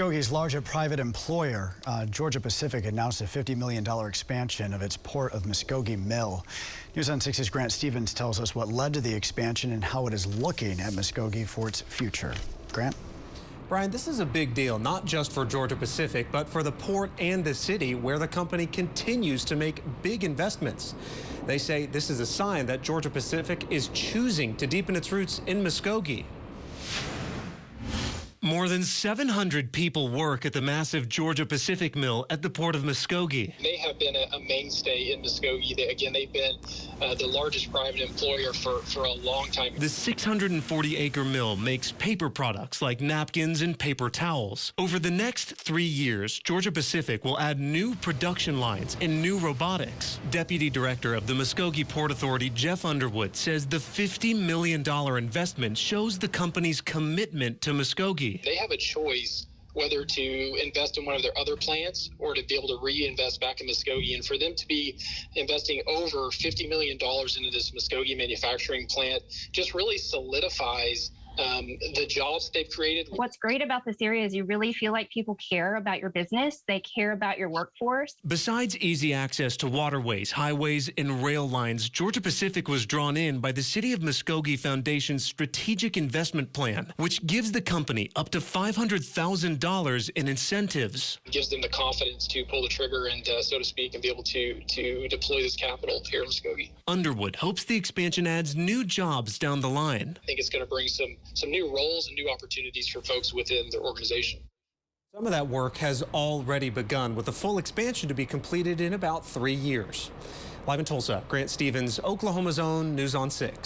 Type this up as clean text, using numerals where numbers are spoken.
Muskogee's largest private employer, Georgia Pacific, announced a $50 million expansion of its Port of Muskogee mill. News on 6's Grant Stevens tells us what led to the expansion and how it is looking at Muskogee for its future. Grant? Brian, this is a big deal, not just for Georgia Pacific, but for the port and the city, where the company continues to make big investments. They say this is a sign that Georgia Pacific is choosing to deepen its roots in Muskogee. More than 700 people work at the massive Georgia Pacific mill at the Port of Muskogee. They have been a mainstay in Muskogee. They've been the largest private employer for a long time. The 640-acre mill makes paper products like napkins and paper towels. Over the next 3 years, Georgia Pacific will add new production lines and new robotics. Deputy Director of the Muskogee Port Authority, Jeff Underwood, says the $50 million investment shows the company's commitment to Muskogee. They have a choice whether to invest in one of their other plants or to be able to reinvest back in Muskogee. And for them to be investing over $50 million into this Muskogee manufacturing plant just really solidifies the jobs they've created. What's great about this area is you really feel like people care about your business. They care about your workforce. Besides easy access to waterways, highways, and rail lines, Georgia Pacific was drawn in by the City of Muskogee Foundation's Strategic Investment Plan, which gives the company up to $500,000 in incentives. It gives them the confidence to pull the trigger and, so to speak, and be able to deploy this capital here in Muskogee. Underwood hopes the expansion adds new jobs down the line. I think it's going to bring some new roles and new opportunities for folks within their organization. Some of that work has already begun, with a full expansion to be completed in about 3 years. Live in Tulsa, Grant Stevens, Oklahoma's own News on 6.